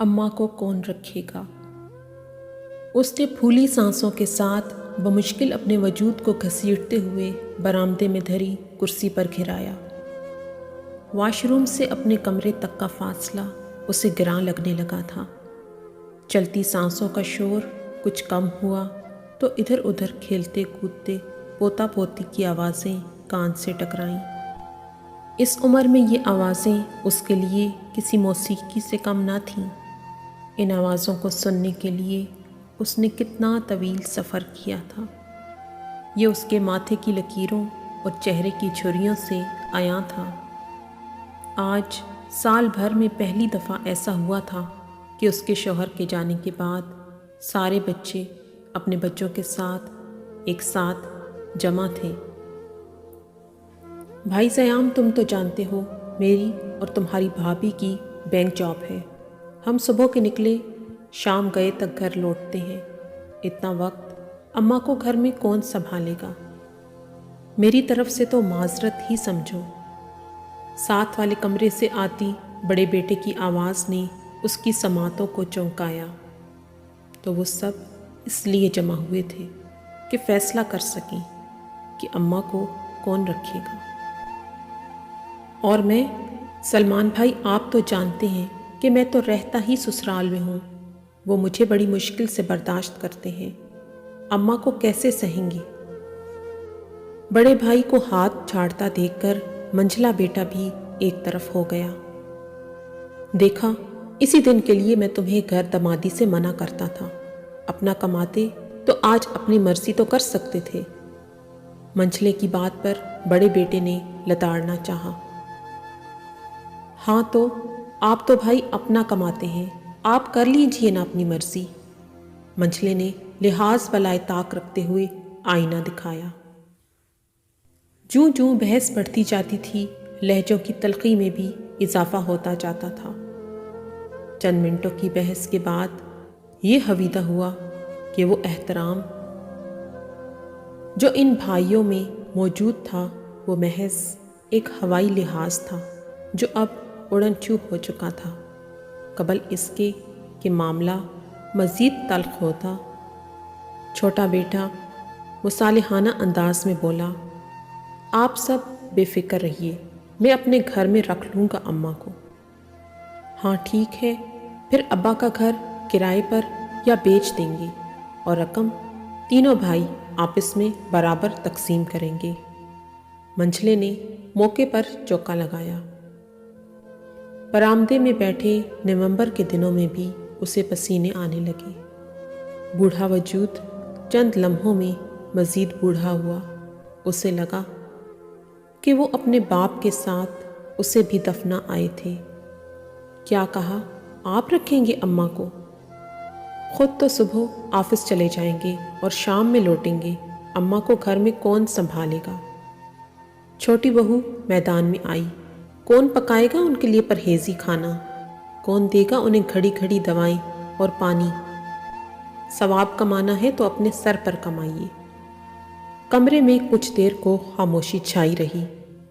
अम्मा को कौन रखेगा। उसने फूली सांसों के साथ बमुश्किल अपने वजूद को घसीटते हुए बरामदे में धरी कुर्सी पर घिराया। वॉशरूम से अपने कमरे तक का फासला उसे गिरां लगने लगा था। चलती सांसों का शोर कुछ कम हुआ तो इधर उधर खेलते कूदते पोता पोती की आवाज़ें कान से टकराईं। इस उम्र में ये आवाज़ें उसके लिए किसी मौसीकी से कम ना थीं। इन आवाज़ों को सुनने के लिए उसने कितना तवील सफ़र किया था। ये उसके माथे की लकीरों और चेहरे की झुर्रियों से आया था। आज साल भर में पहली दफ़ा ऐसा हुआ था कि उसके शौहर के जाने के बाद सारे बच्चे अपने बच्चों के साथ एक साथ जमा थे। भाई ज़याम, तुम तो जानते हो मेरी और तुम्हारी भाभी की बैंक जॉब है। हम सुबह के निकले शाम गए तक घर लौटते हैं। इतना वक्त अम्मा को घर में कौन संभालेगा। मेरी तरफ से तो माजरत ही समझो। साथ वाले कमरे से आती बड़े बेटे की आवाज़ ने उसकी समातों को चौंकाया। तो वो सब इसलिए जमा हुए थे कि फ़ैसला कर सकें कि अम्मा को कौन रखेगा। और मैं, सलमान भाई, आप तो जानते हैं कि मैं तो रहता ही ससुराल में हूँ। वो मुझे बड़ी मुश्किल से बर्दाश्त करते हैं। अम्मा को कैसे सहेंगे। बड़े भाई को हाथ झाड़ता देखकर मंझला बेटा भी एक तरफ हो गया। देखा, इसी दिन के लिए मैं तुम्हें घर दमादी से मना करता था। अपना कमाते तो आज अपनी मर्जी तो कर सकते थे। मंझले की बात पर बड़े बेटे ने लताड़ना चाहा। हाँ तो आप तो भाई अपना कमाते हैं, आप कर लीजिए ना अपनी मर्जी। मंझले ने लिहाज बलाए ताक रखते हुए आईना दिखाया। जूं जूं बहस बढ़ती जाती थी, लहजों की तलखी में भी इजाफा होता जाता था। चंद मिनटों की बहस के बाद ये हवीदा हुआ कि वो एहतराम जो इन भाइयों में मौजूद था वो महज एक हवाई लिहाज था जो अब उड़न छू हो चुका था। कबल इसके कि मामला मज़ीद तल्ख होता। छोटा बेटा मुसालिहाना अंदाज में बोला, आप सब बेफिक्र रहिए, मैं अपने घर में रख लूँगा अम्मा को। हाँ ठीक है, फिर अब्बा का घर किराए पर या बेच देंगे और रकम तीनों भाई आपस में बराबर तकसीम करेंगे। मंझले ने मौके पर चौका लगाया। बरामदे में बैठे नवंबर के दिनों में भी उसे पसीने आने लगे। बूढ़ा वजूद चंद लम्हों में मज़ीद बूढ़ा हुआ। उसे लगा कि वो अपने बाप के साथ उसे भी दफना आए थे। क्या कहा, आप रखेंगे अम्मा को? खुद तो सुबह ऑफिस चले जाएंगे और शाम में लौटेंगे। अम्मा को घर में कौन संभालेगा? छोटी बहू मैदान में आई। कौन पकाएगा उनके लिए परहेजी खाना? कौन देगा उन्हें घड़ी घड़ी दवाएं और पानी? सवाब कमाना है तो अपने सर पर कमाइए। कमरे में कुछ देर को खामोशी छाई रही।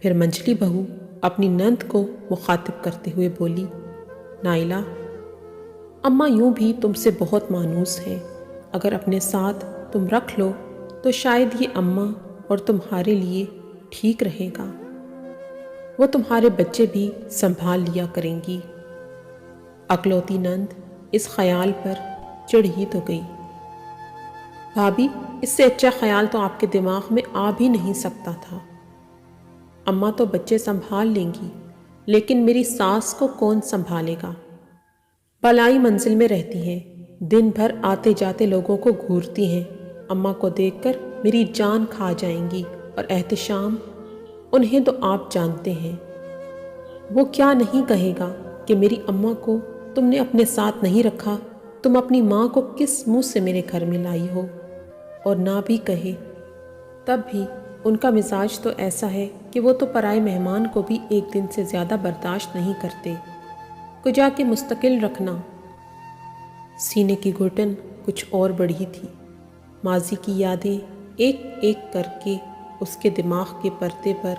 फिर मंझली बहू अपनी नंद को मुखातिब करते हुए बोली, नाइला, अम्मा यूं भी तुमसे बहुत मानूस है। अगर अपने साथ तुम रख लो तो शायद ये अम्मा और तुम्हारे लिए ठीक रहेगा। वो तुम्हारे बच्चे भी संभाल लिया करेंगी। अकलौती नंद इस ख्याल पर चिढ़ ही तो गई। भाभी, इससे अच्छा ख्याल तो आपके दिमाग में आ भी नहीं सकता था। अम्मा तो बच्चे संभाल लेंगी, लेकिन मेरी सास को कौन संभालेगा? बलाई मंजिल में रहती हैं, दिन भर आते जाते लोगों को घूरती हैं। अम्मा को देखकर मेरी जान खा जाएंगी। और एहतिशाम, उन्हें तो आप जानते हैं। वो क्या नहीं कहेगा कि मेरी अम्मा को तुमने अपने साथ नहीं रखा, तुम अपनी माँ को किस मुंह से मेरे घर में लाई हो? और ना भी कहे तब भी उनका मिजाज तो ऐसा है कि वो तो पराए मेहमान को भी एक दिन से ज़्यादा बर्दाश्त नहीं करते। को जाके मुस्तकिल रखना। सीने की घुटन कुछ और बढ़ी थी। माजी की यादें एक एक करके उसके दिमाग के पर्दे पर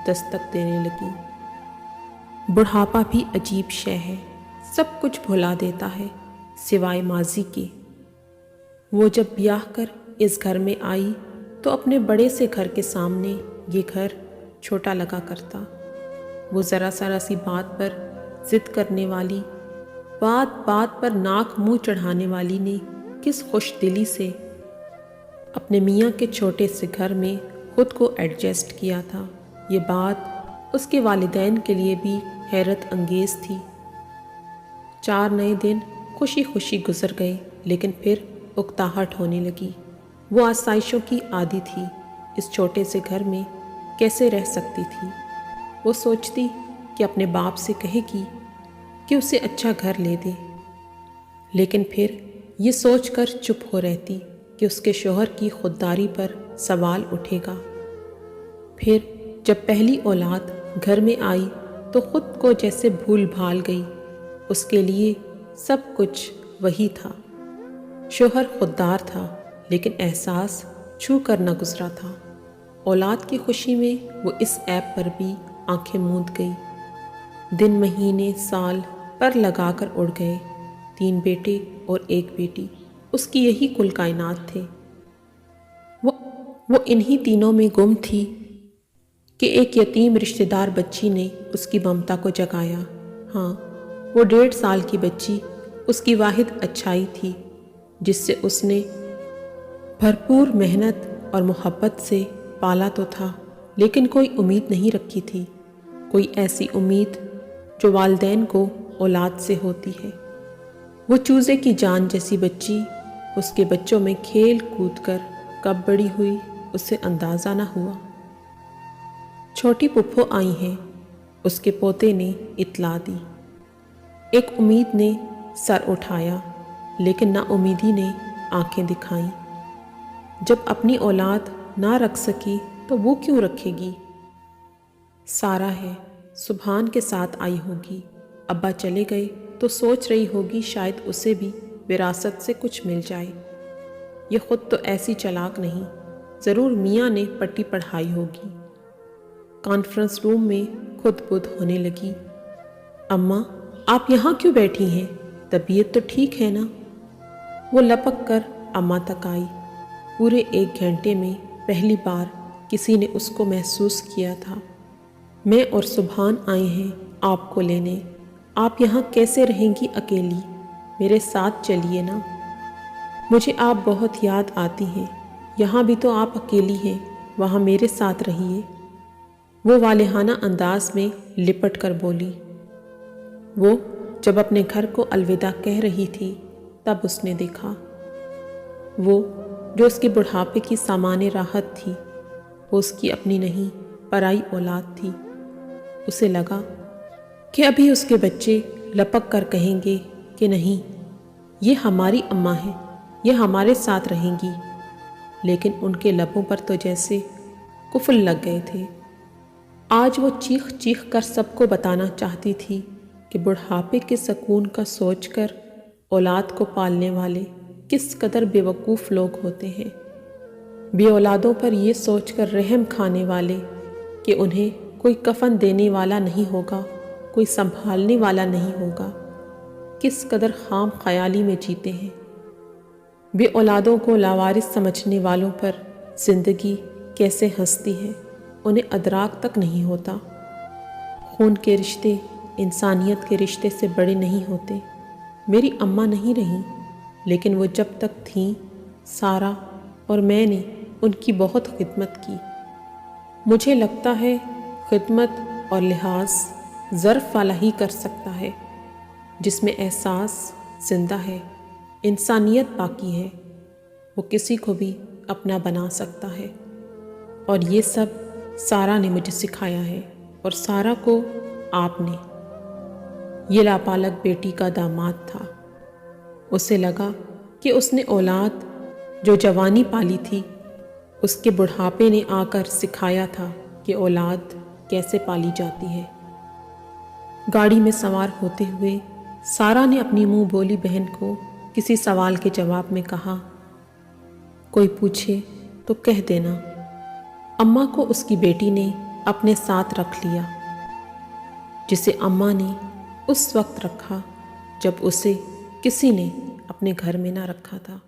दस्तक देने लगी। बुढ़ापा भी अजीब शय है। سب کچھ بھلا دیتا ہے سوائے ماضی کے۔ وہ جب بیاہ کر اس گھر میں آئی تو اپنے بڑے سے گھر کے سامنے یہ گھر چھوٹا لگا کرتا۔ وہ ذرا سی بات پر ضد کرنے والی، بات بات پر ناک منہ چڑھانے والی نے کس خوش دلی سے اپنے میاں کے چھوٹے سے گھر میں خود کو ایڈجسٹ کیا تھا۔ یہ بات اس کے والدین کے لیے بھی حیرت انگیز تھی۔ 4 نئے دن خوشی خوشی گزر گئے، لیکن پھر اکتاہٹ ہونے لگی۔ وہ آسائشوں کی عادی تھی، اس چھوٹے سے گھر میں کیسے رہ سکتی تھی؟ وہ سوچتی کہ اپنے باپ سے کہے گی کہ اسے اچھا گھر لے دے، لیکن پھر یہ سوچ کر چپ ہو رہتی کہ اس کے شوہر کی خودداری پر سوال اٹھے گا۔ پھر جب پہلی اولاد گھر میں آئی تو خود کو جیسے بھول بھال گئی۔ اس کے لیے سب کچھ وہی تھا۔ شوہر خوددار تھا، لیکن احساس چھو کر نہ گزرا تھا۔ اولاد کی خوشی میں وہ اس عیب پر بھی آنکھیں موند گئی۔ دن مہینے سال پر لگا کر اڑ گئے۔ 3 بیٹے اور 1 بیٹی، اس کی یہی کل کائنات تھے۔ وہ انہی تینوں میں گم تھی کہ ایک یتیم رشتہ دار بچی نے اس کی ممتا کو جگایا۔ ہاں، وہ 1.5 سال کی بچی اس کی واحد اچھائی تھی، جس سے اس نے بھرپور محنت اور محبت سے پالا تو تھا، لیکن کوئی امید نہیں رکھی تھی، کوئی ایسی امید جو والدین کو اولاد سے ہوتی ہے۔ وہ چوزے کی جان جیسی بچی اس کے بچوں میں کھیل کود کر کب بڑی ہوئی اسے اندازہ نہ ہوا۔ چھوٹی پھپھو آئی ہیں، اس کے پوتے نے اطلاع دی۔ ایک امید نے سر اٹھایا، لیکن نا امیدی نے آنکھیں دکھائیں۔ جب اپنی اولاد نہ رکھ سکی تو وہ کیوں رکھے گی؟ سارا ہے، سبحان کے ساتھ آئی ہوگی۔ ابا چلے گئے تو سوچ رہی ہوگی شاید اسے بھی وراثت سے کچھ مل جائے۔ یہ خود تو ایسی چالاک نہیں، ضرور میاں نے پٹی پڑھائی ہوگی۔ کانفرنس روم میں خود بدھ ہونے لگی۔ اماں، آپ یہاں کیوں بیٹھی ہیں؟ طبیعت تو ٹھیک ہے نا؟ وہ لپک کر اماں تک آئی۔ پورے 1 گھنٹے میں پہلی بار کسی نے اس کو محسوس کیا تھا۔ میں اور سبحان آئے ہیں آپ کو لینے۔ آپ یہاں کیسے رہیں گی اکیلی؟ میرے ساتھ چلیے نا۔ مجھے آپ بہت یاد آتی ہیں۔ یہاں بھی تو آپ اکیلی ہیں، وہاں میرے ساتھ رہیے۔ وہ والہانہ انداز میں لپٹ کر بولی۔ وہ جب اپنے گھر کو الوداع کہہ رہی تھی تب اس نے دیکھا، وہ جو اس کے بڑھاپے کی سامان راحت تھی، وہ اس کی اپنی نہیں پرائی اولاد تھی۔ اسے لگا کہ ابھی اس کے بچے لپک کر کہیں گے کہ نہیں، یہ ہماری اماں ہے، یہ ہمارے ساتھ رہیں گی، لیکن ان کے لبوں پر تو جیسے قفل لگ گئے تھے۔ آج وہ چیخ چیخ کر سب کو بتانا چاہتی تھی کہ بڑھاپے کے سکون کا سوچ کر اولاد کو پالنے والے کس قدر بے وقوف لوگ ہوتے ہیں، بے اولادوں پر یہ سوچ کر رحم کھانے والے کہ انہیں کوئی کفن دینے والا نہیں ہوگا، کوئی سنبھالنے والا نہیں ہوگا، کس قدر خام خیالی میں جیتے ہیں۔ بے اولادوں کو لاوارث سمجھنے والوں پر زندگی کیسے ہنستی ہے، انہیں ادراک تک نہیں ہوتا۔ خون کے رشتے انسانیت کے رشتے سے بڑے نہیں ہوتے۔ میری اماں نہیں رہیں، لیکن وہ جب تک تھیں سارا اور میں نے ان کی بہت خدمت کی۔ مجھے لگتا ہے خدمت اور لحاظ ظرف والا ہی کر سکتا ہے، جس میں احساس زندہ ہے، انسانیت باقی ہے، وہ کسی کو بھی اپنا بنا سکتا ہے۔ اور یہ سب سارا نے مجھے سکھایا ہے، اور سارا کو آپ نے۔ یہ لاپالک بیٹی کا داماد تھا۔ اسے لگا کہ اس نے اولاد جو جوانی پالی تھی، اس کے بڑھاپے نے آ کر سکھایا تھا کہ اولاد کیسے پالی جاتی ہے۔ گاڑی میں سوار ہوتے ہوئے سارا نے اپنی منہ بولی بہن کو کسی سوال کے جواب میں کہا، کوئی پوچھے تو کہہ دینا۔ اماں کو اس کی بیٹی نے اپنے ساتھ رکھ لیا، جسے اماں نے اس وقت رکھا جب اسے کسی نے اپنے گھر میں نہ رکھا تھا۔